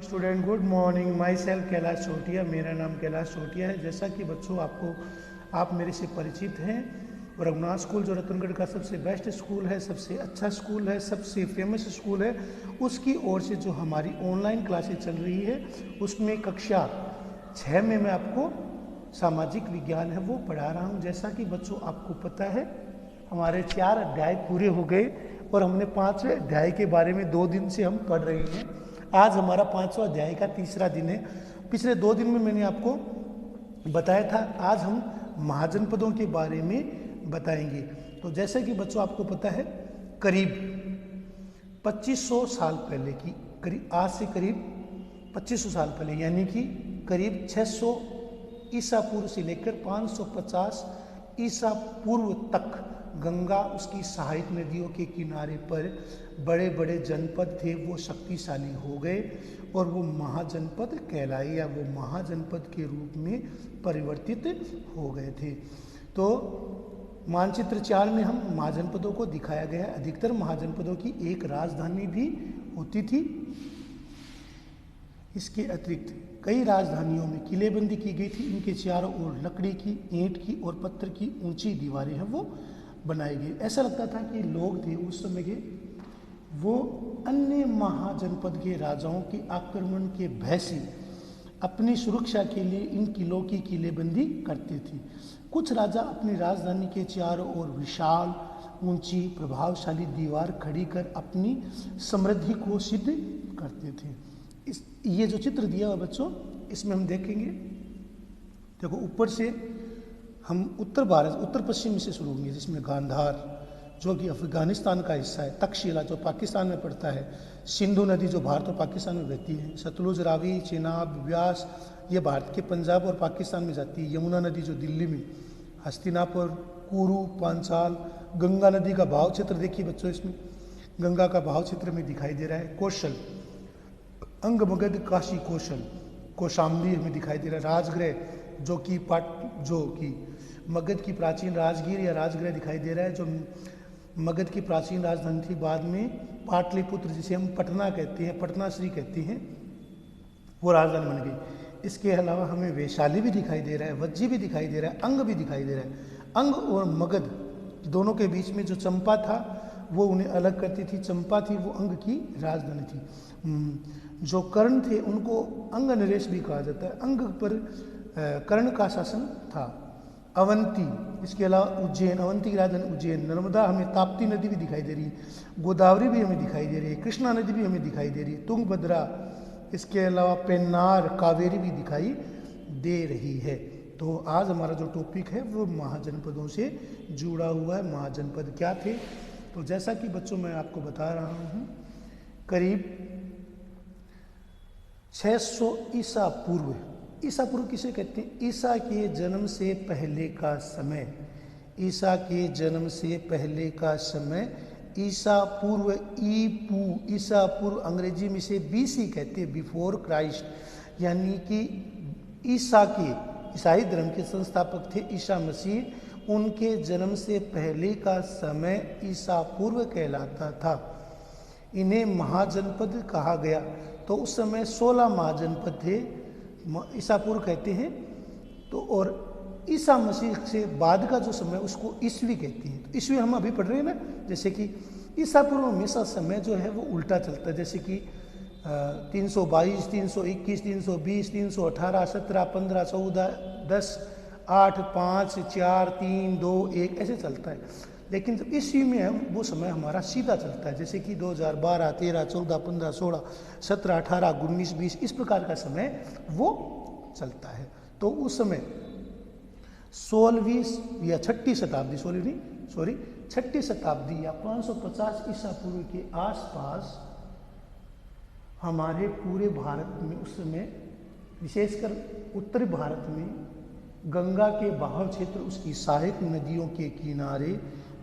Student good morning. Myself Kailash Chotiya, मेरा नाम कैलाश चोटिया है। जैसा कि बच्चों आप मेरे से परिचित हैं। रघुनाथ स्कूल जो रतनगढ़ का सबसे बेस्ट स्कूल है, सबसे अच्छा स्कूल है, सबसे फेमस स्कूल है, उसकी ओर से जो हमारी ऑनलाइन क्लासेस चल रही है उसमें कक्षा 6 में मैं आपको सामाजिक विज्ञान है वो पढ़ा रहा हूँ। जैसा कि बच्चों आपको पता है हमारे 4 अध्याय पूरे हो गए और हमने 5वें अध्याय के बारे में 2 दिन से हम पढ़ रहे हैं। आज हमारा 5वां अध्याय का तीसरा दिन है। पिछले 2 दिन में मैंने आपको बताया था, आज हम महाजनपदों के बारे में बताएंगे। तो जैसे कि बच्चों आपको पता है करीब 2500 साल पहले की आज से करीब 2500 साल पहले यानी कि करीब 600 ईसा पूर्व से लेकर 550 ईसा पूर्व तक गंगा उसकी सहायक नदियों के किनारे पर बड़े बड़े जनपद थे, वो शक्तिशाली हो गए और वो महाजनपद कहलाए या वो महाजनपद के रूप में परिवर्तित हो गए थे। तो मानचित्र 4 में हम महाजनपदों को दिखाया गया है। अधिकतर महाजनपदों की एक राजधानी भी होती थी। इसके अतिरिक्त कई राजधानियों में किलेबंदी की गई थी। इनके चारों ओर लकड़ी की, ईंट की और पत्थर की ऊंची दीवारें हैं वो बनाई गई। ऐसा लगता था कि लोग थे उस समय के, वो अन्य महाजनपद के राजाओं के आक्रमण के भय से अपनी सुरक्षा के लिए इन किलों की किलेबंदी करते थे। कुछ राजा अपनी राजधानी के चारों ओर विशाल, ऊंची, प्रभावशाली दीवार खड़ी कर अपनी समृद्धि को सिद्ध करते थे। ये जो चित्र दिया हुआ बच्चों, इसमें हम देखेंगे, देखो ऊपर से हम उत्तर पश्चिम से शुरू होंगे, जिसमें गांधार जो कि अफगानिस्तान का हिस्सा है, तक्षशिला जो पाकिस्तान में पड़ता है, सिंधु नदी जो भारत और पाकिस्तान में बहती है, सतलुज, रावी, चेनाब, व्यास ये भारत के पंजाब और पाकिस्तान में जाती है, यमुना नदी जो दिल्ली में, हस्तिनापुर, कुरु, पांचाल, गंगा नदी का भाव क्षेत्र देखिए बच्चों, इसमें गंगा का भाव क्षेत्र में दिखाई दे रहा है। कौशल, अंग, मगध, काशी, कौशल, कौशाम्बी हमें दिखाई दे रहा है। राजगृह जो कि मगध की प्राचीन राजगीर या राजगृह दिखाई दे रहा है, जो मगध की प्राचीन राजधानी थी। बाद में पाटलिपुत्र जिसे हम पटना कहते हैं, पटनाश्री कहते हैं, वो राजधानी बन गई। इसके अलावा हमें वैशाली भी दिखाई दे रहा है, वज्जी भी दिखाई दे रहा है, अंग भी दिखाई दे रहा है। अंग और मगध दोनों के बीच में जो चंपा था वो उन्हें अलग करती थी। चंपा थी वो अंग की राजधानी थी। जो कर्ण थे उनको अंग नरेश भी कहा जाता है। अंग पर कर्ण का शासन था। अवंती, इसके अलावा उज्जैन, अवंती की राजधानी उज्जैन। नर्मदा, हमें ताप्ती नदी भी दिखाई दे रही है, गोदावरी भी हमें दिखाई दे रही है, कृष्णा नदी भी हमें दिखाई दे रही है, तुंगभद्रा, इसके अलावा पेन्नार, कावेरी भी दिखाई दे रही है। तो आज हमारा जो टॉपिक है वो महाजनपदों से जुड़ा हुआ है। महाजनपद क्या थे? तो जैसा कि बच्चों मैं आपको बता रहा हूँ, करीब 600 ईसा पूर्व, ईसा पूर्व किसे कहते हैं? ईसा के जन्म से पहले का समय, ईसा के जन्म से पहले का समय, ईसा पूर्व, ईसा पूर्व अंग्रेजी में से बीसी कहते हैं, बिफोर क्राइस्ट, यानी कि ईसा के, ईसाई धर्म के संस्थापक थे ईसा मसीह, उनके जन्म से पहले का समय ईसा पूर्व कहलाता था। इन्हें महाजनपद कहा गया। तो उस समय 16 महाजनपद थे, ईसा पूर्व कहते हैं। तो और ईसा मसीह से बाद का जो समय उसको ईस्वी कहते हैं। तो ईस्वी हम अभी पढ़ रहे हैं ना, जैसे कि ईसा पूर्व हमेशा समय जो है वो उल्टा चलता है, जैसे कि 322, 321, 320, 318, 17, 15, 14, 10, 8, 5, 4, 3, 2, 1 ऐसे चलता है। लेकिन जब ईस्वी में है वो समय हमारा सीधा चलता है, जैसे कि 2012, 13, 14, 15, 16, 17, 18, 19, 20 इस प्रकार का समय वो चलता है। तो उस समय 16वीं या 6ठी शताब्दी, छठी शताब्दी या 550 ईसा पूर्व के आसपास हमारे पूरे भारत में उस समय, विशेषकर उत्तरी भारत में, गंगा के बहाव क्षेत्र, उसकी सहायक नदियों के किनारे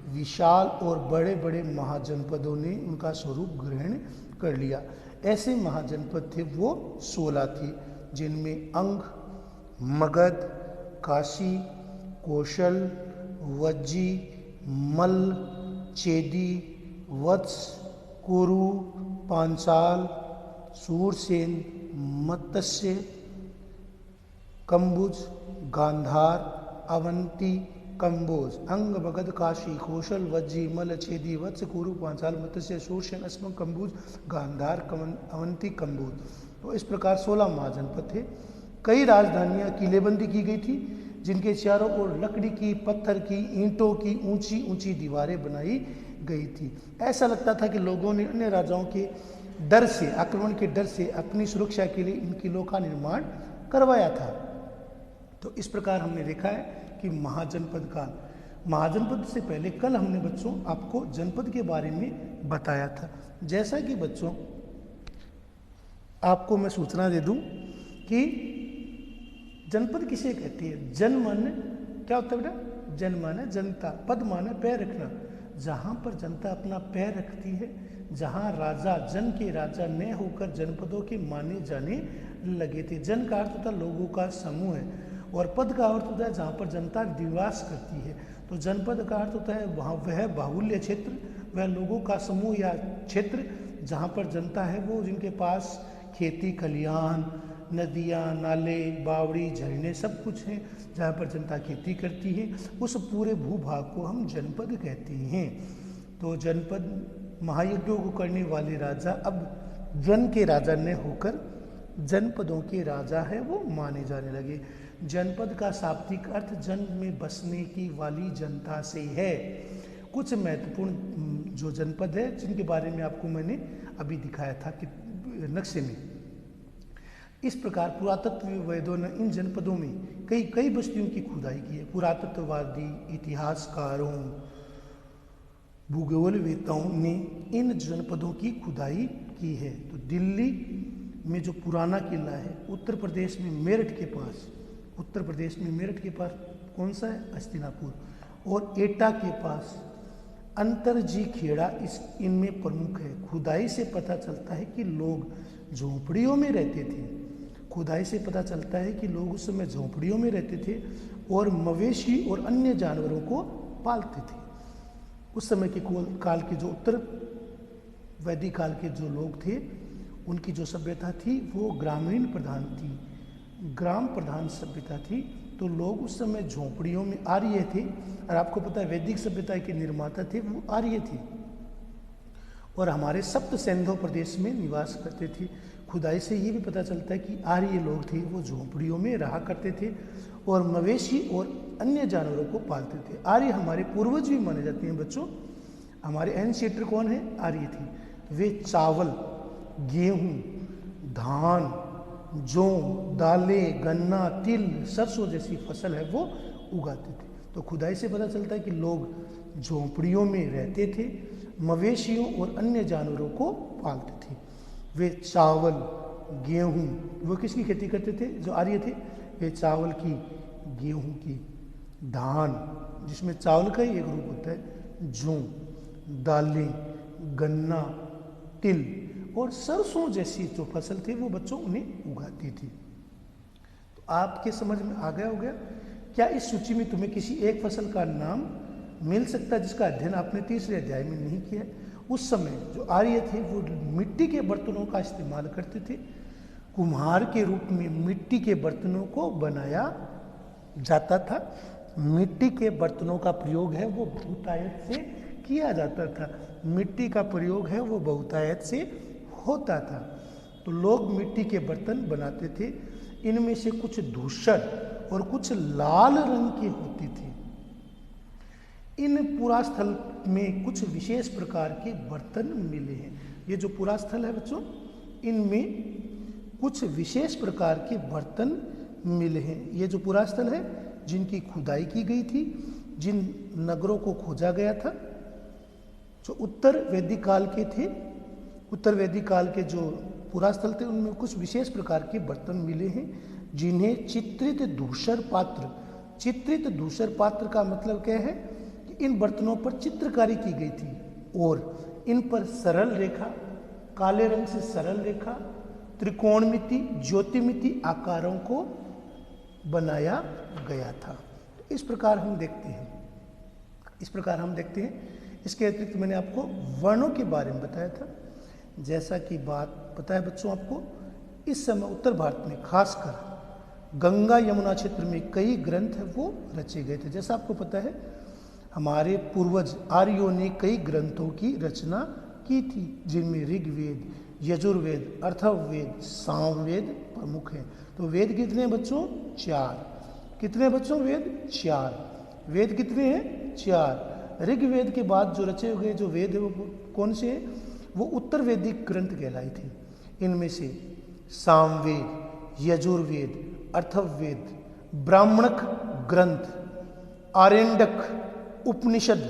विशाल और बड़े बड़े महाजनपदों ने उनका स्वरूप ग्रहण कर लिया। ऐसे महाजनपद थे वो 16 थे, जिनमें अंग, मगध, काशी, कौशल, वज्जी, मल्ल, चेदी, वत्स, कुरु, पांचाल, सूरसेन, मत्स्य, कंबुज, गांधार, अवंती, कंबोज, अंग, मगध, काशी, कौशल, वज्जी, मल, छेदी, वत्स, कुरु, पांचाल, मत्स्य, सूरसेन, अस्म, कंबुज, गांधार, अवंती, कंबोज। तो इस प्रकार 16 महाजनपद थे। कई राजधानियां किलेबंदी की गई थी, जिनके चारों ओर लकड़ी की, पत्थर की, ईंटों की ऊंची ऊंची दीवारें बनाई गई थी। ऐसा लगता था कि लोगों ने अन्य राजाओं के डर से, आक्रमण के डर से अपनी सुरक्षा के लिए इन किलों का निर्माण करवाया था। तो इस प्रकार हमने देखा है कि महाजनपद काल। महाजनपद से पहले कल हमने बच्चों आपको जनपद के बारे में बताया था। जैसा कि बच्चों आपको मैं सूचना दे दूं कि जनपद किसे कहती है। जन माने क्या होता है बेटा? जन माने जनता, पद माने पैर रखना। जहाँ पर जनता अपना पैर रखती है, जहाँ राजा जन के राजा न होकर जनपदों के माने जाने लगे थे। जन का अर्थ होता है लोगों का समूह है, और पद का अर्थ होता है जहाँ पर जनता निवास करती है। तो जनपद का अर्थ होता है वहाँ वह बाहुल्य क्षेत्र, वह लोगों का समूह या क्षेत्र जहाँ पर जनता है, वो जिनके पास खेती खलिहान, नदियाँ, नाले, बावड़ी, झरने सब कुछ हैं, जहाँ पर जनता खेती करती है, उस पूरे भूभाग को हम जनपद कहते हैं। तो जनपद महायज्ञों को करने वाले राजा अब जन के राजा न होकर जनपदों के राजा है वो माने जाने लगे। जनपद का शाब्दिक अर्थ जन में बसने की वाली जनता से है। कुछ महत्वपूर्ण जो जनपद है जिनके बारे में आपको मैंने अभी दिखाया था कि नक्शे में। इस प्रकार पुरातत्व वेदों ने इन जनपदों में कई बस्तियों की खुदाई की है। पुरातत्ववादी, इतिहासकारों, भूगोलवेताओं ने इन जनपदों की खुदाई की है। तो दिल्ली में जो पुराना किला है, उत्तर प्रदेश में मेरठ के पास, उत्तर प्रदेश में मेरठ के पास कौन सा है? हस्तिनापुर। और एटा के पास अंतरजी खेड़ा इनमें प्रमुख है। खुदाई से पता चलता है कि लोग झोंपड़ियों में रहते थे। खुदाई से पता चलता है कि लोग उस समय झोंपड़ियों में रहते थे और मवेशी और अन्य जानवरों को पालते थे। उस समय के काल के जो उत्तर वैदिक काल के जो लोग थे, उनकी जो सभ्यता थी वो ग्रामीण प्रधान थी, ग्राम प्रधान सभ्यता थी। तो लोग उस समय झोंपड़ियों में आर्य थे, और आपको पता है वैदिक सभ्यता के निर्माता थे वो आर्य थे, और हमारे सप्त सिंधु प्रदेश में निवास करते थे। खुदाई से ये भी पता चलता है कि आर्य लोग थे वो झोंपड़ियों में रहा करते थे और मवेशी और अन्य जानवरों को पालते थे। आर्य हमारे पूर्वज भी माने जाते हैं बच्चों। हमारे एंशिएटर कौन है? आर्य थे। वे चावल, गेहूँ, धान, जौ, दालें, गन्ना, तिल, सरसों जैसी फसल है वो उगाते थे। तो खुदाई से पता चलता है कि लोग झोंपड़ियों में रहते थे, मवेशियों और अन्य जानवरों को पालते थे। वे चावल, गेहूँ, वो किसकी खेती करते थे? जो आर्य थे वे चावल की, गेहूँ की, धान जिसमें चावल का ही एक रूप होता है, जौ, दालें, गन्ना, तिल और सरसों जैसी जो फसल थी वो बच्चों उन्हें उगाती थी। तो आपके समझ में आ गया हो गया? क्या इस सूची में तुम्हें किसी एक फसल का नाम मिल सकता है जिसका अध्ययन आपने तीसरे अध्याय में नहीं किया? उस समय जो आर्य थे वो मिट्टी के बर्तनों का इस्तेमाल करते थे। कुम्हार के रूप में मिट्टी के बर्तनों को बनाया जाता था। मिट्टी के बर्तनों का प्रयोग है वो बहुतायत से किया जाता था। मिट्टी का प्रयोग है वो बहुतायत से होता था। तो लोग मिट्टी के बर्तन बनाते थे। इनमें से कुछ धूसर और कुछ लाल रंग के होते थे। इन पुरास्थल में कुछ विशेष प्रकार के बर्तन मिले हैं। ये जो पुरास्थल है बच्चों, इनमें कुछ विशेष प्रकार के बर्तन मिले हैं। ये जो पुरास्थल है जिनकी खुदाई की गई थी, जिन नगरों को खोजा गया था, जो उत्तर वैदिक काल के थे, उत्तर वैदिक काल के जो पुरास्थल थे उनमें कुछ विशेष प्रकार के बर्तन मिले हैं जिन्हें चित्रित धूसर पात्र, चित्रित धूसर पात्र का मतलब क्या है कि इन बर्तनों पर चित्रकारी की गई थी और इन पर सरल रेखा, काले रंग से सरल रेखा, त्रिकोणमिति, ज्योतिमिति आकारों को बनाया गया था। इस प्रकार हम देखते हैं, इस प्रकार हम देखते हैं। इसके अतिरिक्त मैंने आपको वर्णों के बारे में बताया था। जैसा कि बात पता है बच्चों आपको, इस समय उत्तर भारत में खासकर गंगा यमुना क्षेत्र में कई ग्रंथ है वो रचे गए थे। जैसा आपको पता है हमारे पूर्वज आर्यों ने कई ग्रंथों की रचना की थी, जिनमें ऋग्वेद, यजुर्वेद, अथर्ववेद, सामवेद प्रमुख हैं। तो वेद कितने हैं बच्चों? 4। कितने बच्चों? वेद 4। वेद कितने हैं? 4। ऋग्वेद के बाद जो रचे हुए जो वेद है वो कौन से हैं? वो उत्तर वैदिक ग्रंथ कहलाए थे। इनमें से सामवेद, यजुर्वेद, अथर्ववेद, ब्राह्मणक ग्रंथ, आरण्यक, उपनिषद,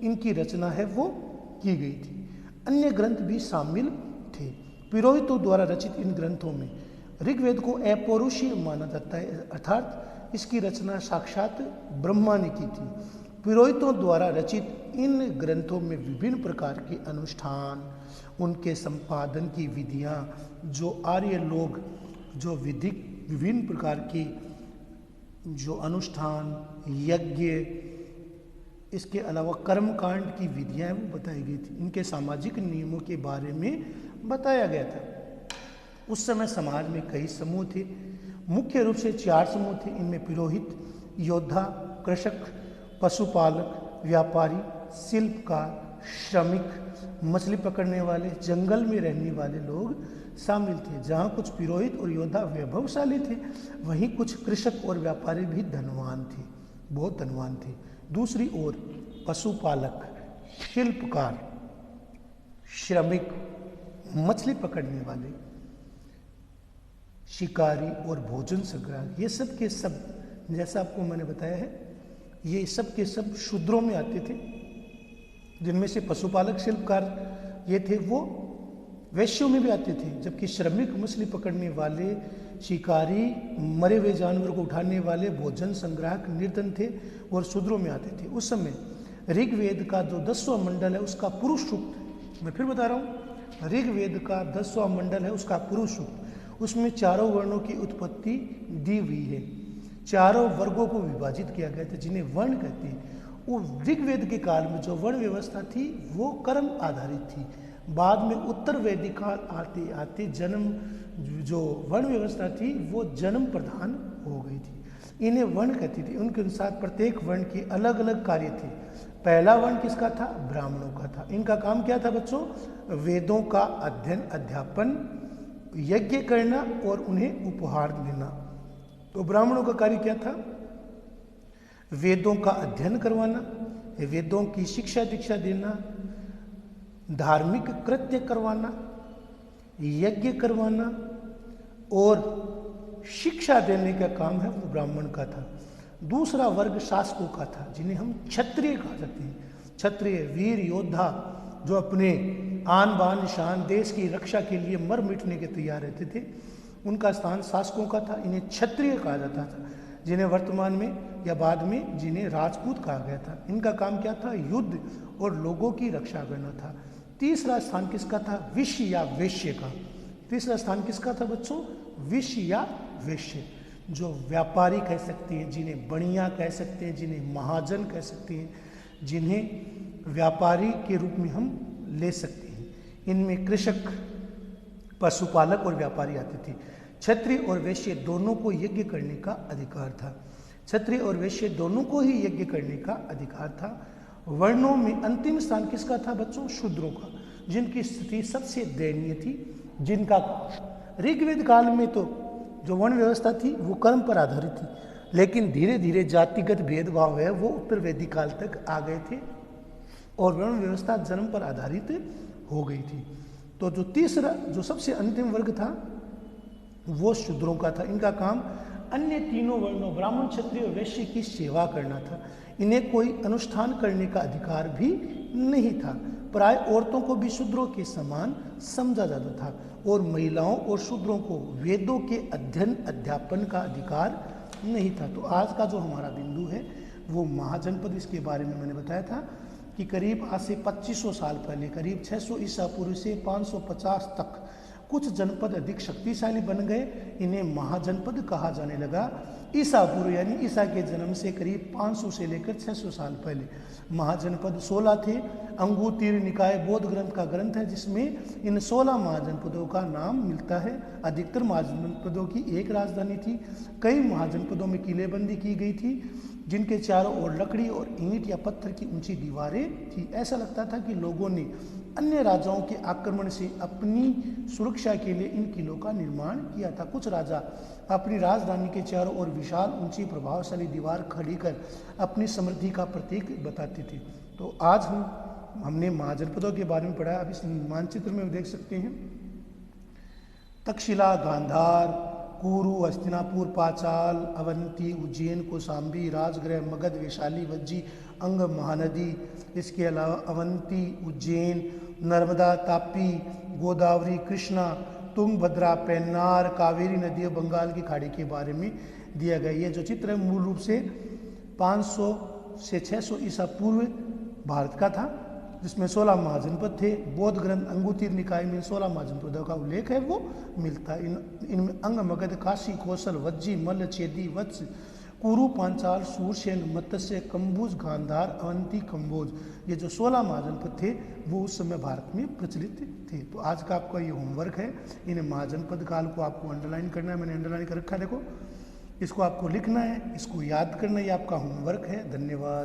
इनकी रचना है वो की गई थी। अन्य ग्रंथ भी शामिल थे। पुरोहितों द्वारा रचित इन ग्रंथों में ऋग्वेद को अपौरुषीय माना जाता है, अर्थात इसकी रचना साक्षात ब्रह्मा ने की थी। पुरोहितों द्वारा रचित इन ग्रंथों में विभिन्न प्रकार के अनुष्ठान, उनके संपादन की विधियां, जो आर्य लोग जो विधिक विभिन्न प्रकार की जो अनुष्ठान, यज्ञ, इसके अलावा कर्मकांड की विधियां वो बताई गई थी। इनके सामाजिक नियमों के बारे में बताया गया था। उस समय समाज में कई समूह थे, मुख्य रूप से 4 समूह थे। इनमें पुरोहित, योद्धा, कृषक, पशुपालक, व्यापारी, शिल्पकार, श्रमिक, मछली पकड़ने वाले, जंगल में रहने वाले लोग शामिल थे। जहाँ कुछ पुरोहित और योद्धा वैभवशाली थे, वहीं कुछ कृषक और व्यापारी भी धनवान थे, बहुत धनवान थे। दूसरी ओर पशुपालक, शिल्पकार, श्रमिक, मछली पकड़ने वाले, शिकारी और भोजन संग्राहक, ये सब के सब, जैसा आपको मैंने बताया है, ये सब के सब शूद्रों में आते थे। जिनमें से पशुपालक, शिल्पकार ये थे वो वैश्यों में भी आते थे, जबकि श्रमिक, मछली पकड़ने वाले, शिकारी, मरे हुए जानवर को उठाने वाले, भोजन संग्राहक, निर्धन थे और शूद्रों में आते थे। उस समय ऋग्वेद का जो 10वां मंडल है उसका पुरुष सूक्त, मैं फिर बता रहा हूँ, ऋग्वेद का 10वां मंडल है उसका पुरुष सूक्त, उसमें चारों वर्णों की उत्पत्ति दी हुई है। चारों वर्गों को विभाजित किया गया था जिन्हें वर्ण कहते हैं। वो ऋग्वेद के काल में जो वर्ण व्यवस्था थी वो कर्म आधारित थी। बाद में उत्तर वैदिक काल आते आते जन्म जो वर्ण व्यवस्था थी वो जन्म प्रधान हो गई थी। इन्हें वर्ण कहती थी। उनके अनुसार प्रत्येक वर्ण के अलग अलग कार्य थे। पहला वर्ण किसका था? ब्राह्मणों का था। इनका काम क्या था बच्चों? वेदों का अध्ययन, अध्यापन, यज्ञ करना और उन्हें उपहार देना। तो ब्राह्मणों का कार्य क्या था? वेदों का अध्ययन करवाना, वेदों की शिक्षा दीक्षा देना, धार्मिक कृत्य करवाना, यज्ञ करवाना और शिक्षा देने का काम है वो ब्राह्मण का था। दूसरा वर्ग शासकों का था, जिन्हें हम क्षत्रिय कहा जाते हैं। क्षत्रिय वीर योद्धा जो अपने आन बान शान देश की रक्षा के लिए मर मिटने के तैयार रहते थे, उनका स्थान शासकों का था। इन्हें क्षत्रिय कहा जाता था, जिन्हें वर्तमान में या बाद में जिन्हें राजपूत कहा गया था। इनका काम क्या था? युद्ध और लोगों की रक्षा करना था। तीसरा स्थान किसका था? विश्य या वेश्य का। तीसरा स्थान किसका था बच्चों? विश्य या वेश्य, जो व्यापारी कह सकते हैं, जिन्हें बणिया कह सकते हैं, जिन्हें महाजन कह सकते हैं, जिन्हें व्यापारी के रूप में हम ले सकते हैं। इनमें कृषक, पशुपालक और व्यापारी आते थे। क्षत्रिय और वैश्य दोनों को यज्ञ करने का अधिकार था। क्षत्रिय और वैश्य दोनों को ही यज्ञ करने का अधिकार था। वर्णों में अंतिम स्थान किसका था बच्चों? शूद्रों का, जिनकी स्थिति सबसे दयनीय थी। जिनका ऋग्वेद काल में तो जो वर्ण व्यवस्था थी वो कर्म पर आधारित थी, लेकिन धीरे धीरे जातिगत भेदभाव है वो उत्तर वैदिक काल तक आ गए थे और वर्ण व्यवस्था जन्म पर आधारित हो गई थी। तो जो तीसरा, जो सबसे अंतिम वर्ग था वो शूद्रों का था। इनका काम अन्य तीनों वर्णों ब्राह्मण, क्षत्रिय और वैश्य की सेवा करना था। इन्हें कोई अनुष्ठान करने का अधिकार भी नहीं था। प्राय औरतों को भी शूद्रों के समान समझा जाता था और महिलाओं और शूद्रों को वेदों के अध्ययन, अध्यापन का अधिकार नहीं था। तो आज का जो हमारा बिंदु है वो महाजनपद, इसके बारे में मैंने बताया था कि करीब आज से 2500 साल पहले, करीब 600 ईसा पूर्व से 550 तक कुछ जनपद अधिक शक्तिशाली बन गए, इन्हें महाजनपद कहा जाने लगा। ईसा पूर्व यानी ईसा के जन्म से करीब 500 से लेकर 600 साल पहले महाजनपद 16 थे। अंगुतीर निकाय बौद्ध ग्रंथ का ग्रंथ है जिसमें इन 16 महाजनपदों का नाम मिलता है। अधिकतर महाजनपदों की एक राजधानी थी। कई महाजनपदों में किलेबंदी की गई थी जिनके चारों ओर लकड़ी और ईंट या पत्थर की ऊंची दीवारें थी। ऐसा लगता था कि लोगों ने अन्य राजाओं के आक्रमण से अपनी सुरक्षा के लिए इन किलों का निर्माण किया था। कुछ राजा अपनी राजधानी के चारों ओर विशाल ऊंची प्रभावशाली दीवार खड़ी कर अपनी समृद्धि का प्रतीक बताते थे। तो आज हमने महाजनपदों के बारे में पढ़ा। अब इस मानचित्र में देख सकते हैं तक्षशिला, गांधार, कुरु, हस्तिनापुर, पांचाल, अवंती, उज्जैन, कौशाम्बी, राजगृह, मगध, वैशाली, वज्जी, अंग, महानदी। इसके अलावा अवंती, उज्जैन, नर्मदा, तापी, गोदावरी, कृष्णा, तुंगभद्रा, पेन्नार, कावेरी नदी और बंगाल की खाड़ी के बारे में दिया गया। ये जो चित्र है मूल रूप से 500 से 600 ईसा पूर्व भारत का था जिसमें 16 महाजनपद थे। बौद्ध ग्रंथ अंगुतीर निकाय में 16 महाजनपदों का उल्लेख है वो मिलता है। इनमें अंग, मगध, काशी, कौशल, वज्जी, मल्ल, चेदी, वत्स, कुरु, पांचाल, सूरसेन, मत्स्य, कंबुज, गांधार, अवंती, कंबोज, ये जो 16 महाजनपद थे वो उस समय भारत में प्रचलित थे। तो आज का आपका ये होमवर्क है। इन्हें महाजनपद काल को आपको अंडरलाइन करना है। मैंने अंडरलाइन कर रखा है, देखो इसको आपको लिखना है, इसको याद करना है। ये आपका होमवर्क है। धन्यवाद।